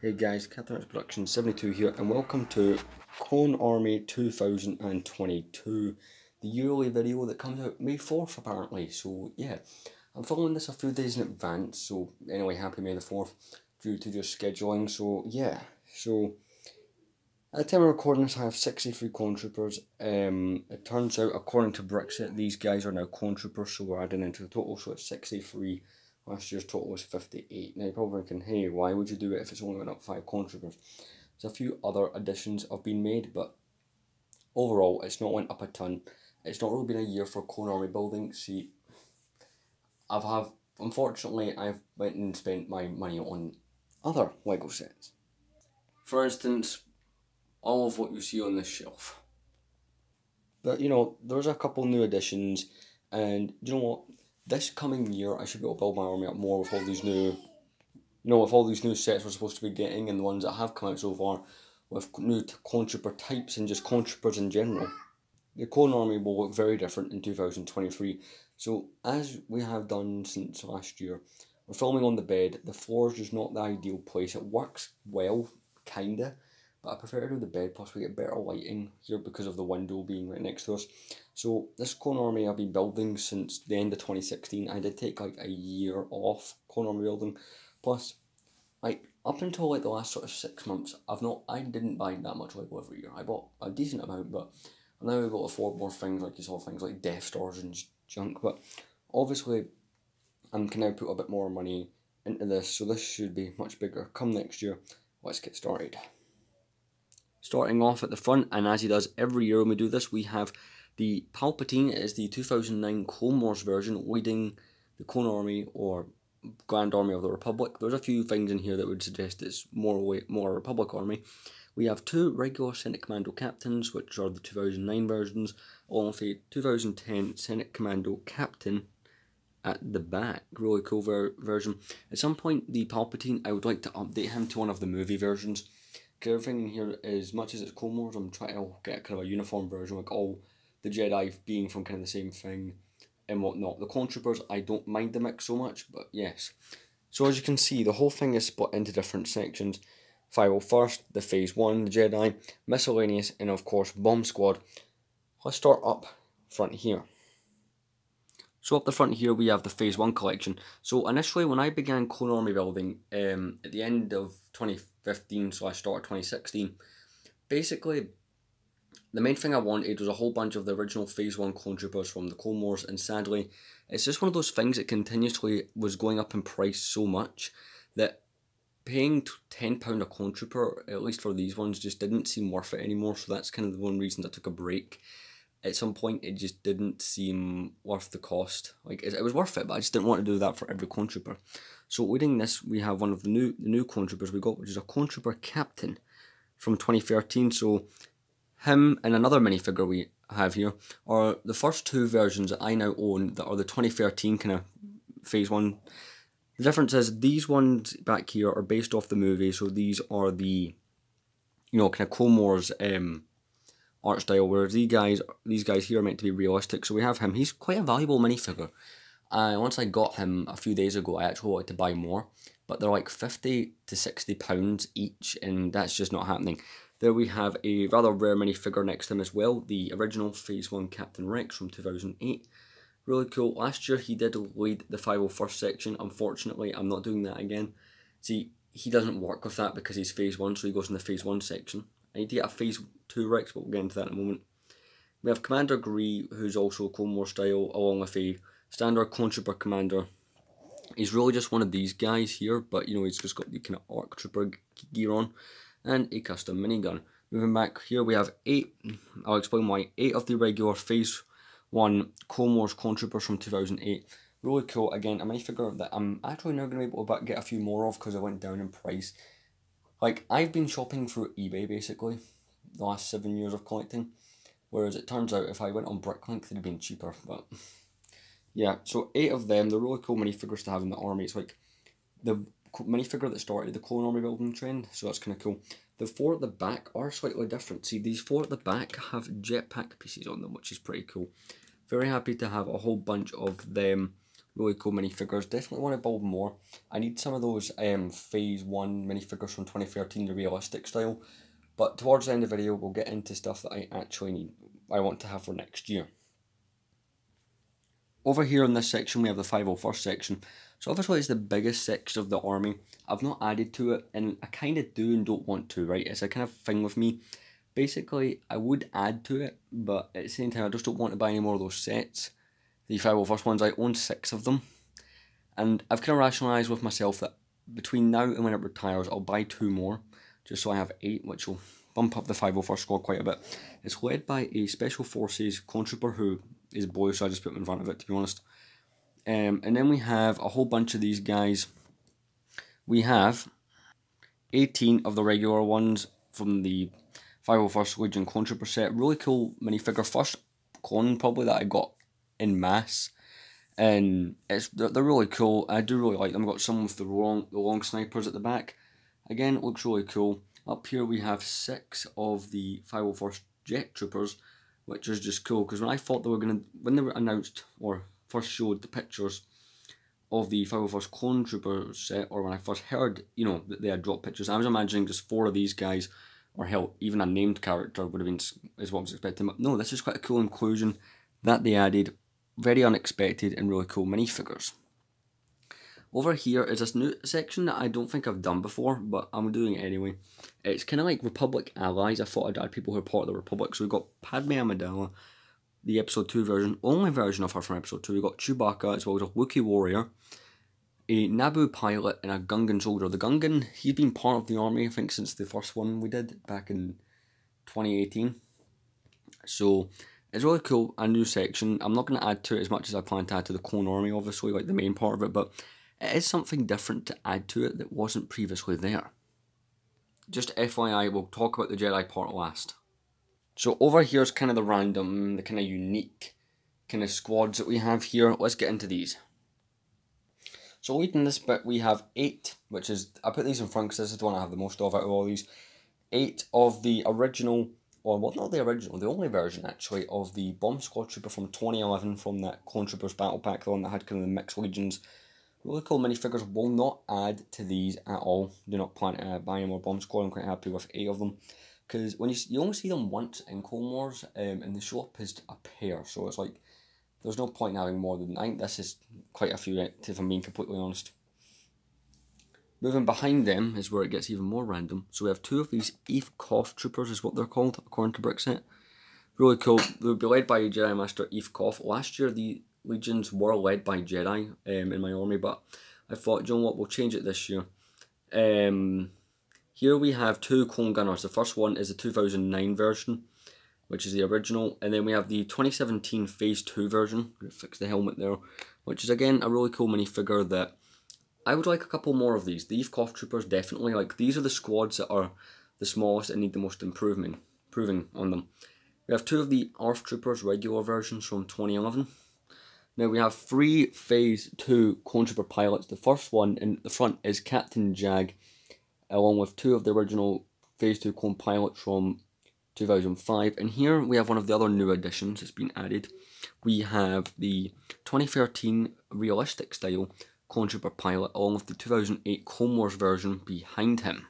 Hey guys, Captain Production 72 here, and welcome to Clone Army 2022, the yearly video that comes out May 4th apparently. So yeah, I'm filming this a few days in advance, so anyway, happy May the 4th, due to just scheduling. So yeah, so at the time of recording this I have 63 clone troopers. It turns out, according to Brexit, these guys are now clone troopers, so we're adding into the total, so it's 63. Last year's total was 58. Now you're probably thinking, hey, why would you do it if it's only went up 5 clone troopers? There's a few other additions have been made, but overall it's not went up a ton. It's not really been a year for clone army building. See, unfortunately I've went and spent my money on other Lego sets. For instance, all of what you see on this shelf. But you know, there's a couple new additions, and you know what? This coming year, I should be able to build my army up more with all these new, with all these new sets we're supposed to be getting, and the ones that have come out so far, with new clone trooper types and just clone troopers in general. The clone army will look very different in 2023. So, as we have done since last year, we're filming on the bed. The floor is just not the ideal place. It works well, kinda, but I prefer to do the bed, plus we get better lighting here because of the window being right next to us. So this clone army I've been building since the end of 2016. I did take like a year off clone army building. Plus, like up until like the last sort of 6 months, I didn't buy that much Lego every year. I bought a decent amount, but now I've got to afford more things, like you saw things like Death Stars and junk. But obviously, I can now put a bit more money into this, so this should be much bigger come next year. Let's get started. Starting off at the front, and as he does every year when we do this, we have the Palpatine. It is the 2009 Clone Wars version, leading the Clone Army or Grand Army of the Republic. There's a few things in here that would suggest it's more Republic Army. We have 2 regular Senate Commando Captains, which are the 2009 versions, along with a 2010 Senate Commando Captain at the back. Really cool version. At some point, the Palpatine, I would like to update him to one of the movie versions. Everything in here, as much as it's Clone Wars, I'm trying to get kind of a uniform version, like all the Jedi being from kind of the same thing and whatnot. The clone troopers, I don't mind the mix so much, but yes. So as you can see, the whole thing is split into different sections. 501st, the Phase 1, the Jedi, Miscellaneous, and of course Bomb Squad. Let's start up front here. So up the front here we have the Phase 1 collection. So initially when I began Clone Army building at the end of 2015 / start of 2016, basically the main thing I wanted was a whole bunch of the original Phase 1 clone troopers from the Clone Wars, and sadly it's just one of those things that continuously was going up in price so much that paying £10 a clone trooper, at least for these ones, just didn't seem worth it anymore. So that's kind of the one reason I took a break. At some point, it just didn't seem worth the cost. Like, it was worth it, but I just didn't want to do that for every clone trooper. So leading this, we have one of the new clone troopers we got, which is a clone trooper captain from 2013. So him and another minifigure we have here are the first 2 versions that I now own that are the 2013 kind of Phase 1. The difference is these ones back here are based off the movie, so these are the, kind of Clone Wars art style, whereas these guys here are meant to be realistic. So we have him. He's quite a valuable minifigure. Once I got him a few days ago, I actually wanted to buy more, but they're like £50 to £60 each, and that's just not happening. There we have a rather rare minifigure next to him as well, the original Phase 1 Captain Rex from 2008. Really cool. Last year he did lead the 501st section. Unfortunately, I'm not doing that again. See, he doesn't work with that because he's Phase 1, so he goes in the Phase 1 section. I need to get a Phase 2 Rex, but we'll get into that in a moment. We have Commander Guri, who's also Clone Wars style, along with a standard Clone Trooper Commander. He's really just one of these guys here, but he's just got the kind of ARC Trooper gear on, and a custom minigun. Moving back here, we have 8, I'll explain why, 8 of the regular Phase 1 Clone Wars Clone Troopers from 2008. Really cool. Again, a minifigure that I'm actually now going to be able to get a few more of because it went down in price. Like, I've been shopping through eBay basically the last 7 years of collecting, whereas it turns out if I went on Bricklink they'd have been cheaper. But yeah, so 8 of them. They're really cool minifigures to have in the army. It's like the minifigure that started the Clone Army building trend, so that's kind of cool. The 4 at the back are slightly different. See, these 4 at the back have jetpack pieces on them, which is pretty cool. Very happy to have a whole bunch of them Really cool minifigures. Definitely want to build more. I need some of those Phase 1 minifigures from 2013, the realistic style. But towards the end of the video, we'll get into stuff that I actually need. I want to have for next year. Over here in this section, we have the 501st section. So obviously it's the biggest section of the army. I've not added to it, and I kind of do and don't want to, right? It's a kind of thing with me. Basically, I would add to it, but at the same time, I just don't want to buy any more of those sets. The 501st ones, I own 6 of them. And I've kind of rationalised with myself that between now and when it retires, I'll buy 2 more, just so I have 8, which will bump up the 501st squad quite a bit. It's led by a Special Forces Controoper who is blue, so I just put him in front of it, to be honest. And then we have a whole bunch of these guys. We have 18 of the regular ones from the 501st Legion Controoper set. Really cool minifigure. First clone probably that I got in mass. And they're really cool. I do really like them. I've got some with the long snipers at the back. Again, it looks really cool. Up here we have 6 of the 501st Jet Troopers, which is just cool, because when I thought they were when they were announced or first showed the pictures of the 501st Clone Trooper set, or when I first heard, you know, that they had dropped pictures, I was imagining just 4 of these guys, or hell, even a named character would have been is what I was expecting. But no, this is quite a cool inclusion that they added. Very unexpected and really cool minifigures. Over here is this new section that I don't think I've done before, but I'm doing it anyway. It's kind of like Republic allies. I thought I'd add people who are part of the Republic. So we've got Padme Amidala, the Episode 2 version, only version of her from Episode 2. We've got Chewbacca, as well as a Wookiee warrior, a Naboo pilot, and a Gungan soldier. The Gungan, he's been part of the army, I think, since the first one we did back in 2018. So it's really cool, a new section. I'm not going to add to it as much as I plan to add to the Clone Army, obviously, like the main part of it, but it is something different to add to it that wasn't previously there. Just FYI, we'll talk about the Jedi part last. So over here's kind of the random, the kind of unique kind of squads that we have here. Let's get into these. So leading this bit, we have 8, which is, I put these in front because this is the one I have the most of out of all these. 8 of the original, or well, not the original, the only version actually, of the Bomb Squad Trooper from 2011 from that Clone Troopers Battle Pack, the one that had kind of the mixed legions. Really cool minifigures. Will not add to these at all. Do not plan to buy any more Bomb Squad. I'm quite happy with 8 of them. Because when you only see them once in Clone Wars, and they show up as a pair, so it's like, there's no point in having more than, I think this is quite a few, if I'm being completely honest. Moving behind them is where it gets even more random. So we have 2 of these Eve Koff Troopers is what they're called, according to Brickset. Really cool. They would be led by Jedi Master Eve Koff. Last year the Legions were led by Jedi in my army, but I thought, you know what, we'll change it this year. Here we have 2 Clone Gunners. The first one is the 2009 version, which is the original, and then we have the 2017 Phase 2 version. Fix the helmet there, which is again a really cool minifigure that I would like a couple more of these. The Eve Koff Troopers, definitely. Like, these are the squads that are the smallest and need the most improving on them. We have 2 of the ARF Troopers regular versions from 2011. Now we have 3 Phase 2 Clone Trooper pilots. The first one in the front is Captain Jag, along with 2 of the original Phase 2 clone pilots from 2005. And here we have one of the other new additions that's been added. We have the 2013 realistic style Clone Trooper pilot, along with the 2008 Clone Wars version behind him.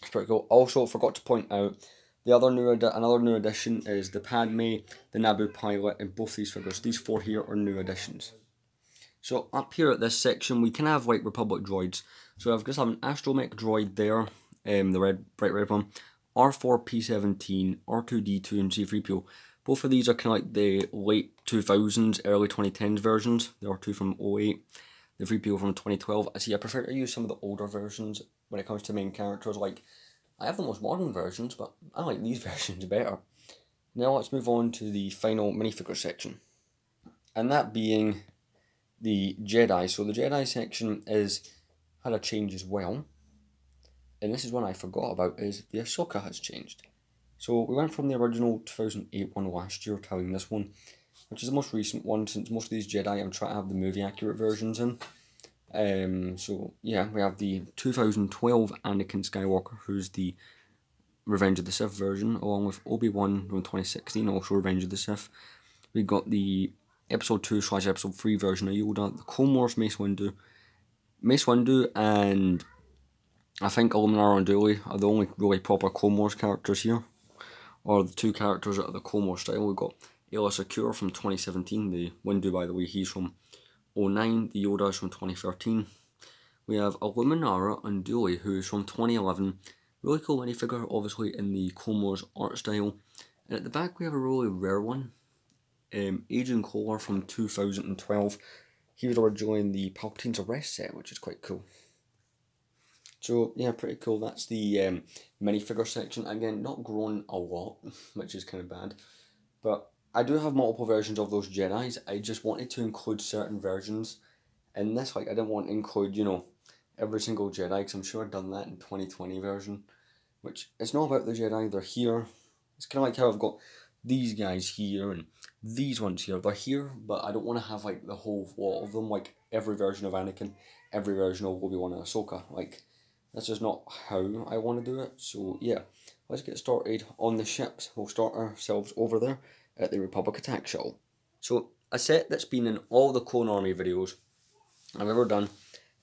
It's pretty cool. Also, forgot to point out, another new addition is the Padme, the Naboo pilot, and both these figures. These 4 here are new additions. So up here at this section, we can have like Republic droids. So I've just have an astromech droid there, the bright red one, R4P17, R2D2, and C3PO. Both of these are kind of like the late 2000s, early 2010s versions. The R2 from 08, the 3PO from 2012. I prefer to use some of the older versions when it comes to main characters. Like, I have the most modern versions, but I like these versions better. Now let's move on to the final minifigure section. And that being the Jedi. So the Jedi section had a change as well. And this is one I forgot about, is the Ahsoka has changed. So we went from the original 2008 one last year to having this one, which is the most recent one, since most of these Jedi I'm trying to have the movie accurate versions in. So yeah, we have the 2012 Anakin Skywalker, who's the Revenge of the Sith version, along with Obi-Wan from 2016, also Revenge of the Sith. We got the Episode 2 / Episode 3 version of Yoda, the Clone Wars Mace Windu, and I think Illuminara Unduli are the only really proper Clone Wars characters here, or the two characters that are the Clone Wars style. We've got Aayla Secure from 2017, the Windu, by the way, he's from 2009, the Yoda's from 2013. We have Illuminara Unduli, who's from 2011. Really cool minifigure, obviously in the Clone Wars art style. And at the back we have a really rare one, Agent Kohler from 2012. He was originally in the Palpatine's Arrest set, which is quite cool. So yeah, pretty cool. That's the minifigure section. Again, not grown a lot, which is kind of bad. But I do have multiple versions of those Jedis. I just wanted to include certain versions in this. Like, I didn't want to include, you know, every single Jedi, because I'm sure I've done that in 2020 version. Which, it's not about the Jedi, they're here. It's kind of like how I've got these guys here and these ones here. They're here, but I don't want to have like the whole lot of them, like every version of Anakin, every version of Obi-Wan and Ahsoka. Like, that's just not how I want to do it. So yeah, let's get started on the ships. We'll start ourselves over there at the Republic Attack Shuttle. So a set that's been in all the Clone Army videos I've ever done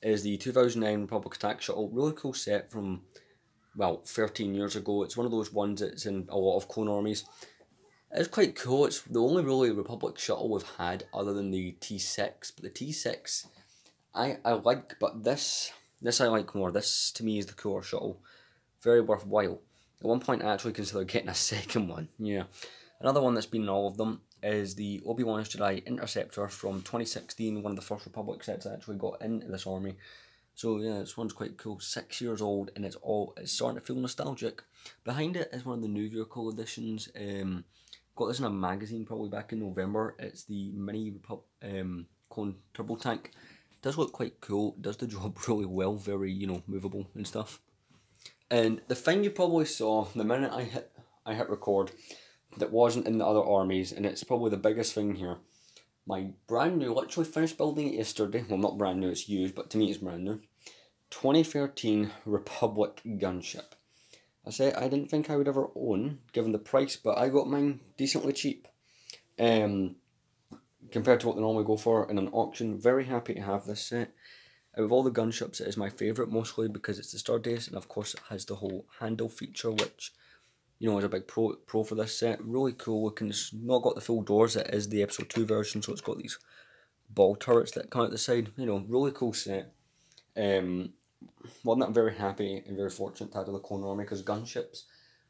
is the 2009 Republic Attack Shuttle. Really cool set from, well, 13 years ago. It's one of those ones that's in a lot of Clone Armies. It's quite cool. It's the only really Republic shuttle we've had other than the T6. But the T6 I like, but this I like more. This to me is the cooler shuttle. Very worthwhile. At one point I actually considered getting a second one. Yeah. Another one that's been in all of them is the Obi-Wan Jedi Interceptor from 2016, one of the first Republic sets I actually got into this army. So yeah, this one's quite cool. 6 years old, and it's starting to feel nostalgic. Behind it is one of the new vehicle editions. Got this in a magazine probably back in November. It's the Mini Clone Turbo Tank. It does look quite cool. It does the job really well. Very, you know, movable and stuff. And the thing you probably saw the minute I hit record that wasn't in the other armies, and it's probably the biggest thing here. My brand new, literally finished building it yesterday. Well, not brand new, it's used, but to me it's brand new. 2013 Republic Gunship. I say I didn't think I would ever own, given the price, but I got mine decently cheap. Compared to what they normally go for in an auction. Very happy to have this set. Out of all the gunships, it is my favourite, mostly because it's the Stardust, and of course it has the whole handle feature, which, you know, is a big pro for this set. Really cool looking. It's not got the full doors, it is the episode 2 version, so it's got these ball turrets that come out the side. You know, really cool set. Well, I'm very happy and very fortunate to add to the Clone Army, because gunships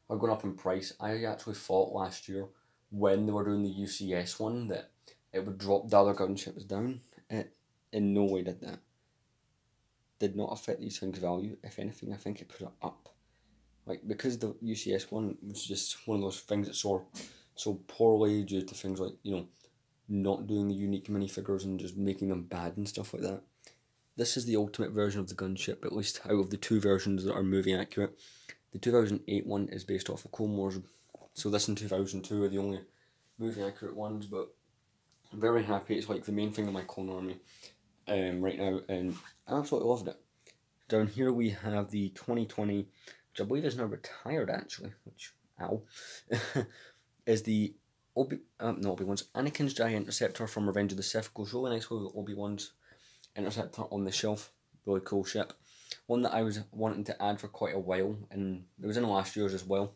are going up in price. I actually thought last year, when they were doing the UCS one, that it would drop the other gunships down. It in no way did that. Did not affect these things' value. If anything, I think it put it up. Like, because the UCS one was just one of those things that saw so poorly due to things like, you know, not doing the unique minifigures and just making them bad and stuff like that. This is the ultimate version of the gunship, at least out of the two versions that are movie accurate. The 2008 one is based off of Clone Wars, so this and 2002 are the only movie accurate ones, but I'm very happy. It's like the main thing in my Clone Army right now, and I absolutely loved it. Down here we have the 2020, which I believe is now retired actually, which, ow, is the Obi-Wan's Anakin's Giant Interceptor from Revenge of the Sith. Goes really nicely with Obi-Wan's Interceptor on the shelf. Really cool ship. One that I was wanting to add for quite a while, and it was in last year's as well.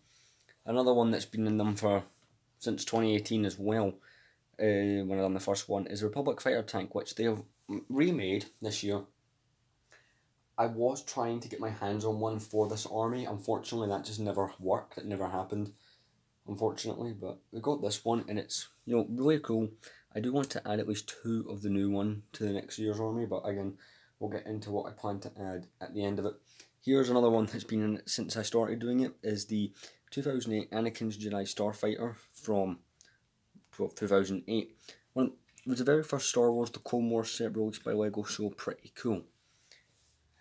Another one that's been in them for since 2018 as well, when I done the first one, is the Republic Fighter Tank, which they have remade this year. I was trying to get my hands on one for this army. Unfortunately, that just never worked. It never happened, unfortunately. But we got this one, and it's, you know, really cool. I do want to add at least 2 of the new one to the next year's army, but again, we'll get into what I plan to add at the end of it. Here's another one that's been in it since I started doing it, is the 2008 Anakin's Jedi Starfighter from 2008. It was the very first Star Wars, the Clone Wars set released by LEGO, so pretty cool.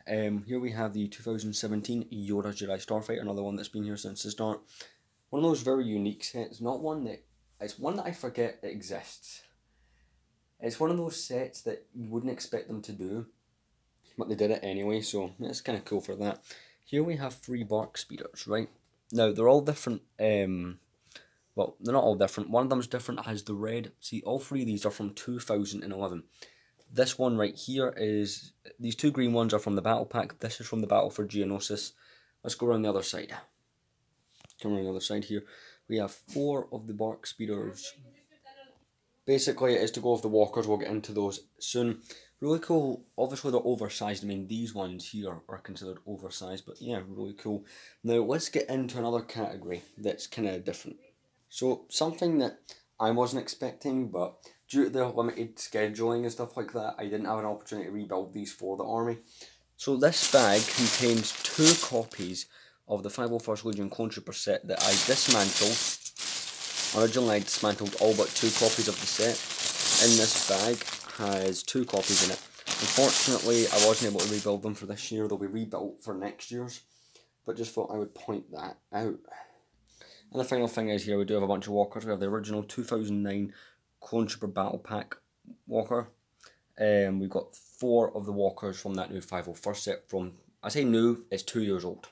Here we have the 2017 Yoda Jedi Starfighter, another one that's been here since the start. One of those very unique sets, it's one that I forget it exists. It's one of those sets that you wouldn't expect them to do, but they did it anyway, so it's kind of cool for that. Here we have 3 Bark Speeders, right? Now, they're all different Well, they're not all different. One of them's different. It has the red. See, all three of these are from 2011. This one right here is... These two green ones are from the battle pack. This is from the battle for Geonosis. Let's go around the other side. Come around the other side here. We have 4 of the bark speeders. Basically, it is to go with the walkers. We'll get into those soon. Really cool. Obviously, they're oversized. I mean, these ones here are considered oversized. But yeah, really cool. Now, let's get into another category that's kind of different. So, something that I wasn't expecting, but due to the limited scheduling and stuff like that, I didn't have an opportunity to rebuild these for the army. So this bag contains 2 copies of the 501st Legion Clone Trooper set that I dismantled. Originally I dismantled all but 2 copies of the set. In this bag has 2 copies in it. Unfortunately, I wasn't able to rebuild them for this year. They'll be rebuilt for next year's. But just thought I would point that out. And the final thing is here, we do have a bunch of walkers. We have the original 2009 Clone Trooper Battle Pack walker. We've got 4 of the walkers from that new 501st set from, I say new, it's 2 years old.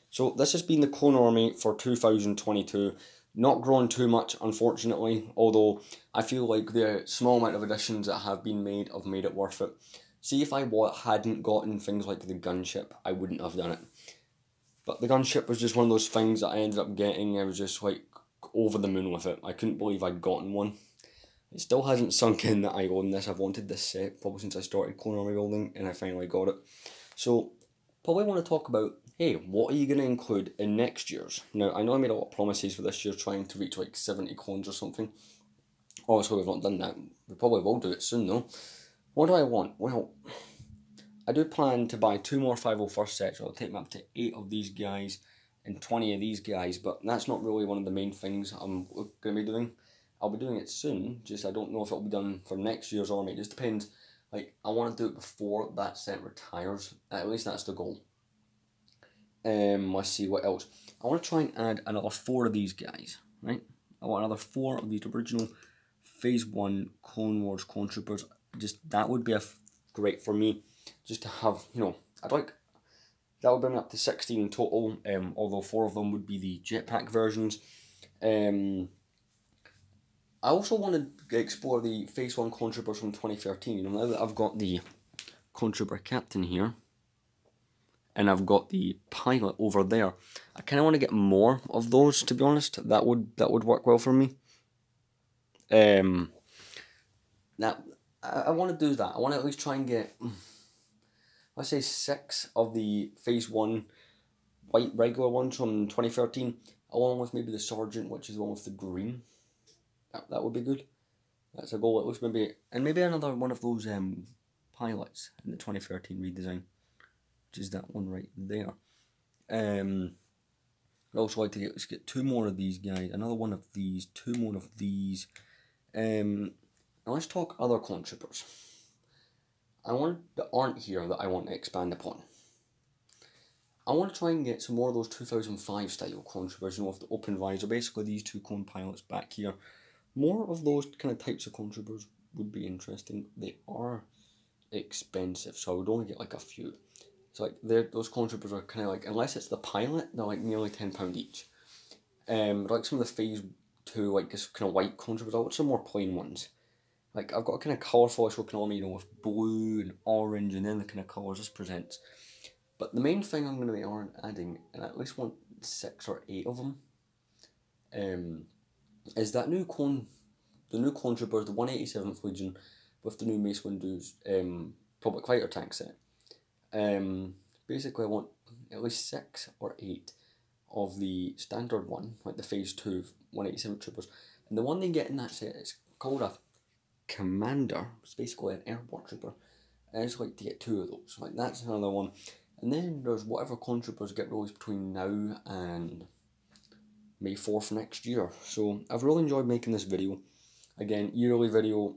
So this has been the Clone Army for 2022. Not grown too much, unfortunately, although I feel like the small amount of additions that have been made have made it worth it. See, if I hadn't gotten things like the Gunship, I wouldn't have done it. But the Gunship was just one of those things that I ended up getting. I was just like over the moon with it. I couldn't believe I'd gotten one. It still hasn't sunk in that I own this. I've wanted this set probably since I started Clone Army building, and I finally got it. So, probably want to talk about, hey, what are you going to include in next year's? Now, I know I made a lot of promises for this year, trying to reach like 70 clones or something. Obviously, we've not done that. We probably will do it soon, though. What do I want? Well, I do plan to buy 2 more 501st sets. I'll take me up to 8 of these guys and 20 of these guys, but that's not really one of the main things I'm going to be doing. I'll be doing it soon, just I don't know if it'll be done for next year's army. It just depends. Like, I want to do it before that set retires. At least that's the goal. Let's see what else. I want to try and add another 4 of these guys, right? I want another 4 of these original Phase 1 Clone Wars Clone Troopers. Just, that would be great for me. Just to have, you know, that would bring me up to 16 in total, although 4 of them would be the jetpack versions. I also want to explore the Phase 1 Clone Troopers from 2013. You know, now that I've got the Clone Trooper Captain here, and I've got the pilot over there, I kind of want to get more of those, to be honest. That would work well for me. Now, I want to do that. I want to at least try and get, let's say 6 of the Phase 1 white regular ones from 2013, along with maybe the Sergeant, which is the one with the green. That would be good. That's a goal. At least maybe, and maybe another one of those pilots in the 2013 redesign, which is that one right there. I'd also like to get 2 more of these guys, another one of these, 2 more of these. Now let's talk other clone troopers. That aren't here that I want to expand upon. I want to try and get some more of those 2005 style clone troopers, you know, with the open visor. Basically, these 2 clone pilots back here. More of those kind of types of clone troopers would be interesting. They are expensive, so I would only get like a few. So like those clone troopers are kind of like, unless it's the pilot, they're like nearly £10 each. Like some of the Phase 2, like this kind of white clone troopers, I want some more plain ones. Like I've got a kind of colourful looking army, you know, with blue and orange, and then the kind of colours this presents. But the main thing I'm going to be adding, and I at least want 6 or 8 of them, is that new clone troopers, the 187th Legion, with the new Mace Windu's public fighter tank set. Basically I want at least 6 or 8 of the standard one, like the Phase 2 187 troopers. And the one they get in that set is called a Commander. It's basically an airborne trooper. I just like to get 2 of those. Like that's another one. And then there's whatever clone troopers get released between now and May 4th next year. So I've really enjoyed making this video. Again, yearly video,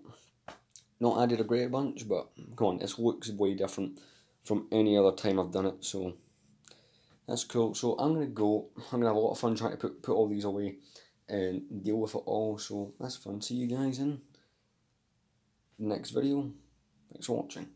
not added a great bunch, but come on, it looks way different from any other time I've done it, so that's cool. So I'm going to have a lot of fun trying to put all these away and deal with it all, so that's fun. See you guys in the next video. Thanks for watching.